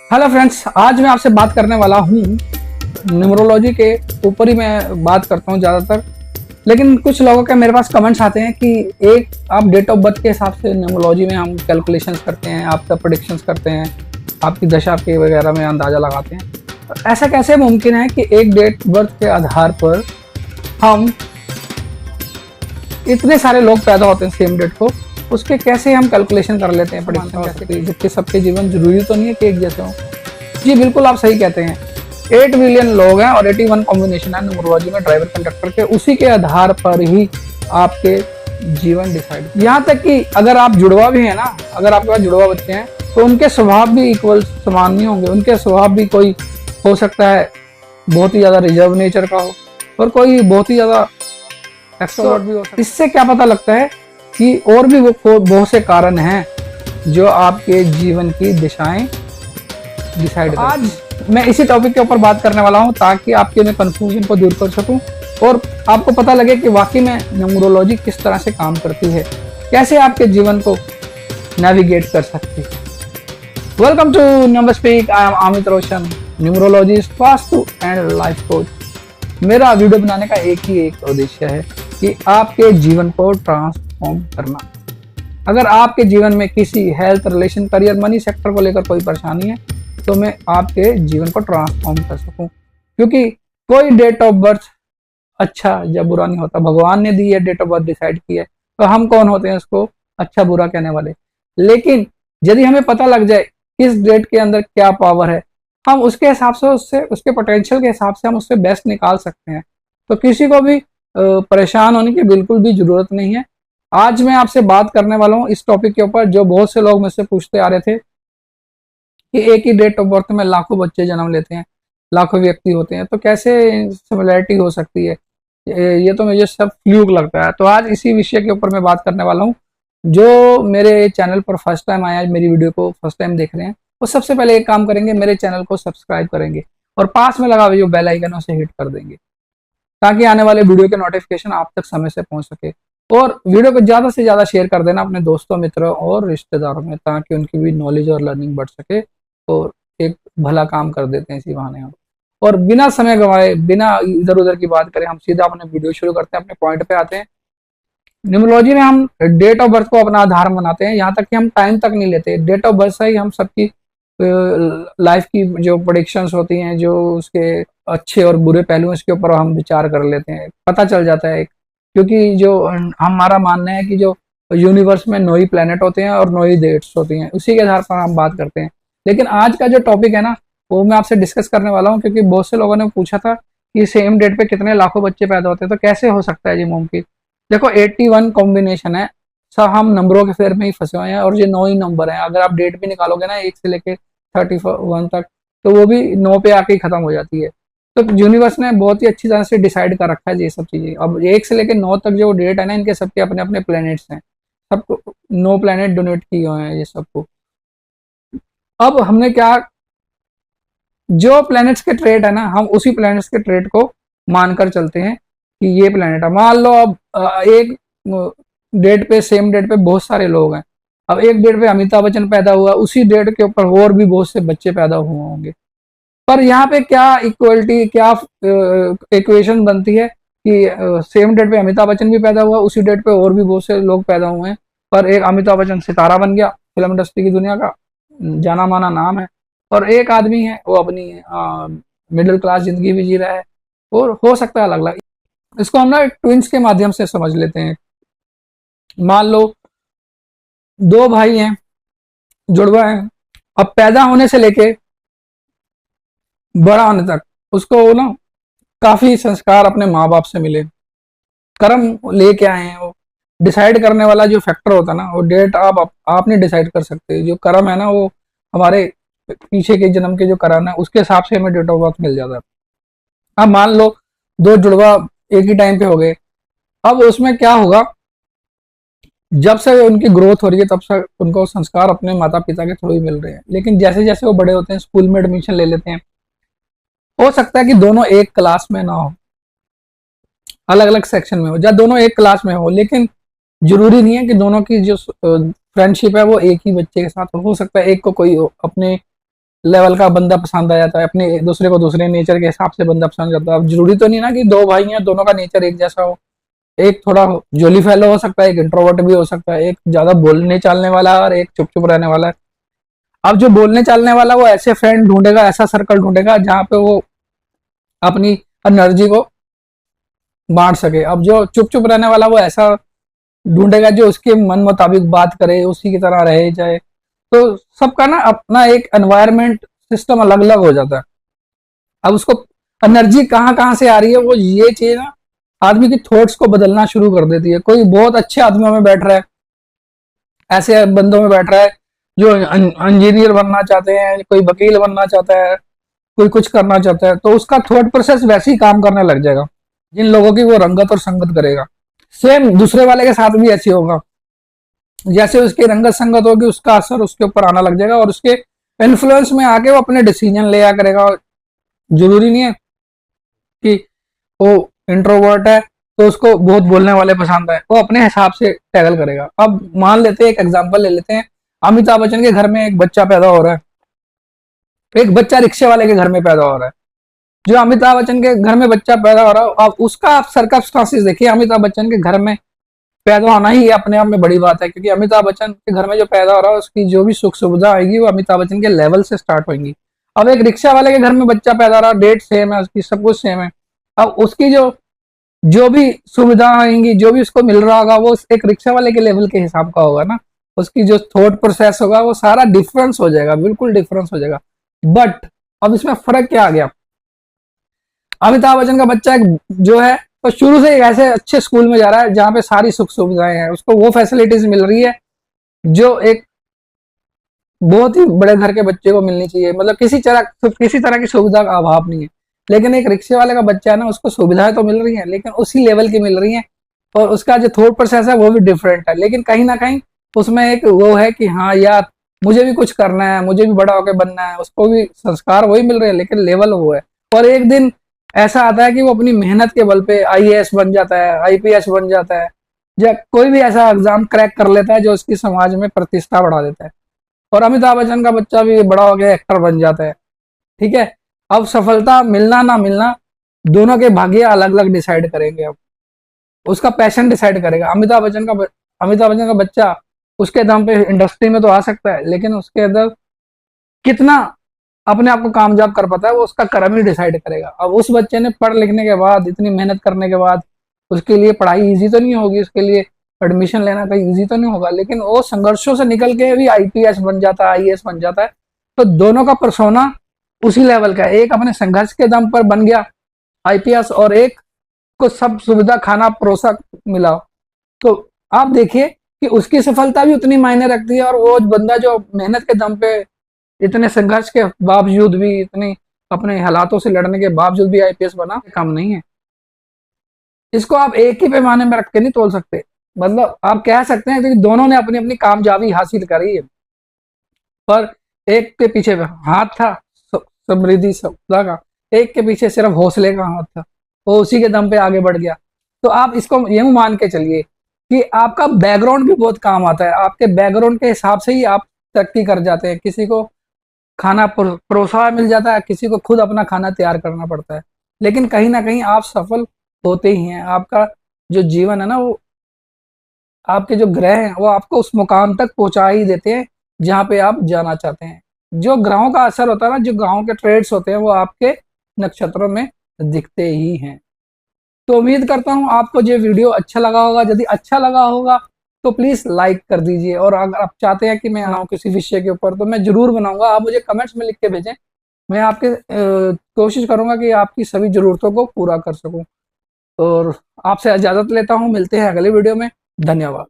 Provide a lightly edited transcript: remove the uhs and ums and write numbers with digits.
Hello friends, आज मैं आपसे बात करने वाला हूँ न्यूमरोलॉजी के ऊपर ही मैं बात करता हूँ ज़्यादातर। लेकिन कुछ लोगों के मेरे पास कमेंट्स आते हैं कि एक आप डेट ऑफ बर्थ के हिसाब से न्यूमरोलॉजी में हम कैलकुलेशंस करते हैं, आपका प्रेडिक्शंस करते हैं, आपकी दशा के वगैरह में अंदाज़ा लगाते हैं। तो ऐसा कैसे मुमकिन है कि एक डेट बर्थ के आधार पर हम इतने सारे लोग पैदा होते हैं सेम डेट को, उसके कैसे हम कैलकुलेशन कर लेते हैं प्रेडिक्शन कैसे, जबकि सबके जीवन जरूरी तो नहीं है कि एक जैसे हो। जी बिल्कुल, आप सही कहते हैं। 8 मिलियन लोग हैं और 81 कॉम्बिनेशन है न्यूमरोलॉजी में ड्राइवर कंडक्टर के, उसी के आधार पर ही आपके जीवन डिसाइड। यहाँ तक कि अगर आप जुड़वा भी है ना, अगर आपके पास जुड़वा बच्चे हैं तो उनके स्वभाव भी इक्वल समान नहीं होंगे। उनके स्वभाव भी कोई हो सकता है बहुत ही ज्यादा रिजर्व नेचर का हो और कोई बहुत ही ज्यादा एक्सट्रोवर्ट भी हो सकता है। इससे क्या पता लगता है कि और भी बहुत से कारण हैं जो आपके जीवन की दिशाएं डिसाइड करती हैं। आज मैं इसी टॉपिक के ऊपर बात करने वाला हूं ताकि आपके में कंफ्यूजन को दूर कर सकूं और आपको पता लगे कि वाकई में न्यूमरोलॉजी किस तरह से काम करती है, कैसे आपके जीवन को नेविगेट कर सकती है। Welcome to number speak. I am Amit Roshan, numerologist, vastu and life coach. मेरा वीडियो बनाने का एक उद्देश्य है कि आपके जीवन को ट्रांसफॉर्म करना। अगर आपके जीवन में किसी health, relation, career, money sector को लेकर कोई परेशानी है तो मैं आपके जीवन को ट्रांसफॉर्म कर सकूं, क्योंकि कोई डेट ऑफ बर्थ अच्छा या बुरा नहीं होता। भगवान ने दी है डेट ऑफ बर्थ, डिसाइड की है, तो हम कौन होते हैं उसको अच्छा बुरा कहने वाले। लेकिन यदि हमें पता लग जाए किस डेट के अंदर क्या पावर है, हम उसके हिसाब से उससे उसके पोटेंशियल के हिसाब से हम उससे बेस्ट निकाल सकते हैं। तो किसी को भी परेशान होने की बिल्कुल भी जरूरत नहीं है। आज मैं आपसे बात करने वाला हूँ इस टॉपिक के ऊपर, जो बहुत से लोग मुझसे पूछते आ रहे थे कि एक ही डेट ऑफ बर्थ में लाखों बच्चे जन्म लेते हैं, लाखों व्यक्ति होते हैं, तो कैसे सिमिलैरिटी हो सकती है। ये तो मुझे सब फ्लूक लगता है। तो आज इसी विषय के ऊपर मैं बात करने वाला हूँ। जो मेरे चैनल पर फर्स्ट टाइम आया, मेरी वीडियो को फर्स्ट टाइम देख रहे हैं, वो सबसे पहले एक काम करेंगे, मेरे चैनल को सब्सक्राइब करेंगे और पास में लगा हुआ जो बेल आइकन है उसे हिट कर देंगे ताकि आने वाले वीडियो के नोटिफिकेशन आप तक समय से पहुंच सके। और वीडियो को ज़्यादा से ज़्यादा शेयर कर देना अपने दोस्तों, मित्रों और रिश्तेदारों में, ताकि उनकी भी नॉलेज और लर्निंग बढ़ सके और एक भला काम कर देते हैं इसी बहाने हम। और बिना समय गंवाए, बिना इधर उधर की बात करें, हम सीधा अपने वीडियो शुरू करते हैं, अपने पॉइंट पे आते हैं। न्यूमरोलॉजी में हम डेट ऑफ बर्थ को अपना आधार बनाते हैं, यहाँ तक कि हम टाइम तक नहीं लेते। डेट ऑफ बर्थ से ही हम सबकी लाइफ की जो प्रोडिक्शंस होती हैं, जो उसके अच्छे और बुरे पहलू इसके ऊपर हम विचार कर लेते हैं, पता चल जाता है। क्योंकि जो हमारा मानना है कि जो यूनिवर्स में 9 ही प्लेनेट होते हैं और 9 ही डेट्स होती हैं, उसी के आधार पर हम बात करते हैं। लेकिन आज का जो टॉपिक है ना, वो मैं आपसे डिस्कस करने वाला हूँ, क्योंकि बहुत से लोगों ने पूछा था कि सेम डेट पे कितने लाखों बच्चे पैदा होते हैं, तो कैसे हो सकता है ये मुमकिन। देखो 81 कॉम्बिनेशन है, सब हम नंबरों के फेर में ही फंसे हुए हैं और ये 9 ही नंबर है। अगर आप डेट भी निकालोगे ना 1 से लेके 31 तक, तो वो भी 9 पे आके ही खत्म हो जाती है। तो यूनिवर्स ने बहुत ही अच्छी तरह से डिसाइड कर रखा है ये सब चीजें। अब 1 से लेके 9 तक जो डेट है ना, इनके सबके अपने अपने प्लैनेट्स हैं, सबको 9 प्लैनेट डोनेट किए हुए हैं ये सबको। अब हमने क्या, जो प्लैनेट्स के ट्रेड है ना, हम उसी प्लैनेट्स के ट्रेड को मानकर चलते हैं कि ये प्लैनेट है। मान लो अब एक डेट पे, सेम डेट पे बहुत सारे लोग हैं। अब एक डेट पे अमिताभ बच्चन पैदा हुआ, उसी डेट के ऊपर और भी बहुत से बच्चे पैदा हुए होंगे। पर यहाँ पे क्या इक्वलिटी, क्या इक्वेशन बनती है कि सेम डेट पे अमिताभ बच्चन भी पैदा हुआ, उसी डेट पे और भी बहुत से लोग पैदा हुए हैं, पर एक अमिताभ बच्चन सितारा बन गया, फिल्म इंडस्ट्री की दुनिया का जाना माना नाम है, और एक आदमी है वो अपनी मिडिल क्लास जिंदगी भी जी रहा है, और हो सकता है अलग अलग। इसको हम ना ट्विंस के माध्यम से समझ लेते हैं। मान लो 2 भाई हैं, जुड़वा हैं। अब पैदा होने से लेके बड़ा होने तक उसको ना काफी संस्कार अपने माँ बाप से मिले, कर्म लेके आए हैं। वो डिसाइड करने वाला जो फैक्टर होता है ना, वो डेट आप नहीं डिसाइड कर सकते। जो कर्म है ना, वो हमारे पीछे के जन्म के जो कर्म है उसके हिसाब से हमें डेट ऑफ बर्थ मिल जाता है। अब मान लो 2 जुड़वा एक ही टाइम पे हो गए, अब उसमें क्या होगा, जब से उनकी ग्रोथ हो रही है तब से उनको संस्कार अपने माता पिता के थ्रू ही मिल रहे हैं। लेकिन जैसे जैसे वो बड़े होते हैं, स्कूल में एडमिशन ले लेते हैं, हो सकता है कि दोनों एक क्लास में ना हो, अलग अलग सेक्शन में हो, या दोनों एक क्लास में हो। लेकिन जरूरी नहीं है कि दोनों की जो फ्रेंडशिप है वो एक ही बच्चे के साथ हो सकता है एक को कोई अपने लेवल का बंदा पसंद आ जाता है, अपने दूसरे को दूसरे नेचर के हिसाब से बंदा पसंद करता है। अब जरूरी तो नहीं ना कि दो भाई हैं दोनों का नेचर एक जैसा हो। एक थोड़ा जोली फेलो हो सकता है, एक इंट्रोवर्ट भी हो सकता है, एक ज्यादा बोलने चालने वाला है और एक चुप चुप रहने वाला है। अब जो बोलने चालने वाला वो ऐसे फ्रेंड ढूंढेगा, ऐसा सर्कल ढूंढेगा जहाँ पे वो अपनी एनर्जी को बांट सके। अब जो चुप चुप रहने वाला वो ऐसा ढूंढेगा जो उसके मन मुताबिक बात करे, उसी की तरह रहे जाए। तो सबका ना अपना एक एनवायरमेंट सिस्टम अलग अलग हो जाता है। अब उसको एनर्जी कहाँ कहाँ से आ रही है, वो ये चीज ना आदमी की थॉट्स को बदलना शुरू कर देती है। कोई बहुत अच्छे आदमियों में बैठ रहा है, ऐसे बंदों में बैठ रहा है जो इंजीनियर बनना चाहते हैं, कोई वकील बनना चाहता है, कोई कुछ करना चाहता है, तो उसका थॉट प्रोसेस वैसे ही काम करने लग जाएगा जिन लोगों की वो रंगत और संगत करेगा। सेम दूसरे वाले के साथ भी ऐसे होगा, जैसे उसकी रंगत संगत होगी उसका असर उसके ऊपर आना लग जाएगा और उसके इन्फ्लुएंस में आके वो अपने डिसीजन लिया करेगा। जरूरी नहीं है कि वो इंट्रोवर्ट है तो उसको बहुत बोलने वाले पसंद है, वो अपने हिसाब से टैकल करेगा। अब मान लेते हैं, एक एग्जांपल ले लेते हैं, अमिताभ बच्चन के घर में एक बच्चा पैदा हो रहा है, एक बच्चा रिक्शे वाले के घर में पैदा हो रहा है। जो अमिताभ बच्चन के घर में बच्चा पैदा हो रहा है, अब उसका आप सर्कमस्टांसेस देखिए। अमिताभ बच्चन के घर में पैदा होना ही अपने आप में बड़ी बात है, क्योंकि अमिताभ बच्चन के घर में जो पैदा हो रहा है उसकी जो भी सुख सुविधा आएगी वो अमिताभ बच्चन के लेवल से स्टार्ट होंगी। अब एक रिक्शा वाले के घर में बच्चा पैदा हो रहा है, डेट सेम है उसकी, सब कुछ सेम है। अब उसकी जो जो भी सुविधा आएंगी, जो भी उसको मिल रहा होगा, वो एक रिक्शा वाले के लेवल के हिसाब का होगा ना। उसकी जो थॉट प्रोसेस होगा वो सारा डिफरेंस हो जाएगा, बिल्कुल डिफरेंस हो जाएगा। बट अब इसमें फर्क क्या आ गया, अमिताभ बच्चन का बच्चा एक जो है तो शुरू से एक ऐसे अच्छे स्कूल में जा रहा है जहाँ पे सारी सुख सुविधाएं हैं, उसको वो फैसिलिटीज मिल रही है जो एक बहुत ही बड़े घर के बच्चे को मिलनी चाहिए। मतलब किसी तरह की सुविधा का अभाव नहीं है। लेकिन एक रिक्शे वाले का बच्चा है ना, उसको सुविधाएं तो मिल रही हैं लेकिन उसी लेवल की मिल रही हैं, और उसका जो थॉट प्रोसेस है वो भी डिफरेंट है। लेकिन कहीं ना कहीं उसमें एक वो है कि हाँ यार मुझे भी कुछ करना है, मुझे भी बड़ा होकर बनना है। उसको भी संस्कार वही मिल रहे हैं लेकिन लेवल वो है। और एक दिन ऐसा आता है कि वो अपनी मेहनत के बल पे आईएएस बन जाता है, आईपीएस बन जाता है, या कोई भी ऐसा एग्जाम क्रैक कर लेता है जो उसकी समाज में प्रतिष्ठा बढ़ा देता है। और अमिताभ बच्चन का बच्चा भी बड़ा हो गया एक्टर बन जाता है। ठीक है, अब सफलता मिलना ना मिलना दोनों के भाग्य अलग अलग डिसाइड करेंगे। अब उसका पैशन डिसाइड करेगा। अमिताभ बच्चन का बच्चा उसके दम पे इंडस्ट्री में तो आ सकता है, लेकिन उसके अंदर कितना अपने आप को कामयाब कर पाता है वो उसका कर्म ही डिसाइड करेगा। अब उस बच्चे ने पढ़ लिखने के बाद, इतनी मेहनत करने के बाद, उसके लिए पढ़ाई इजी तो नहीं होगी, उसके लिए एडमिशन लेना कहीं इजी तो नहीं होगा, लेकिन वो संघर्षों से निकल के भी आईपीएस बन जाता है, आईएएस बन जाता है। तो दोनों का परसोना उसी लेवल का है। एक अपने संघर्ष के दम पर बन गया आईपीएस, और एक को सब सुविधा खाना परोसा मिला। तो आप देखिए कि उसकी सफलता भी उतनी मायने रखती है, और वो बंदा जो मेहनत के दम पे इतने संघर्ष के बावजूद भी, इतनी अपने हालातों से लड़ने के बावजूद भी आईपीएस बना, कम नहीं है। इसको आप एक ही पैमाने में रख के नहीं तोल सकते। मतलब आप कह सकते हैं कि दोनों ने अपनी अपनी कामयाबी हासिल करी है, पर एक के पीछे हाथ था समृद्धि सत्ता का, एक के पीछे सिर्फ हौसले का हाथ था, वो उसी के दम पे आगे बढ़ गया। तो आप इसको यूं मान के चलिए कि आपका बैकग्राउंड भी बहुत काम आता है। आपके बैकग्राउंड के हिसाब से ही आप तरक्की कर जाते हैं। किसी को खाना परोसा मिल जाता है, किसी को खुद अपना खाना तैयार करना पड़ता है, लेकिन कहीं ना कहीं आप सफल होते ही हैं। आपका जो जीवन है ना, वो आपके जो ग्रह हैं वो आपको उस मुकाम तक पहुंचा ही देते हैं जहाँ पे आप जाना चाहते हैं। जो ग्रहों का असर होता है ना, जो ग्रहों के ट्रेड्स होते हैं वो आपके नक्षत्रों में दिखते ही हैं। तो उम्मीद करता हूँ आपको ये वीडियो अच्छा लगा होगा। यदि अच्छा लगा होगा तो प्लीज लाइक कर दीजिए, और अगर आप चाहते हैं कि मैं बनाऊँ किसी विषय के ऊपर तो मैं जरूर बनाऊंगा। आप मुझे कमेंट्स में लिख के भेजें, मैं आपके कोशिश करूंगा कि आपकी सभी जरूरतों को पूरा कर सकूं। और आपसे इजाजत लेता हूं, मिलते हैं अगले वीडियो में। धन्यवाद।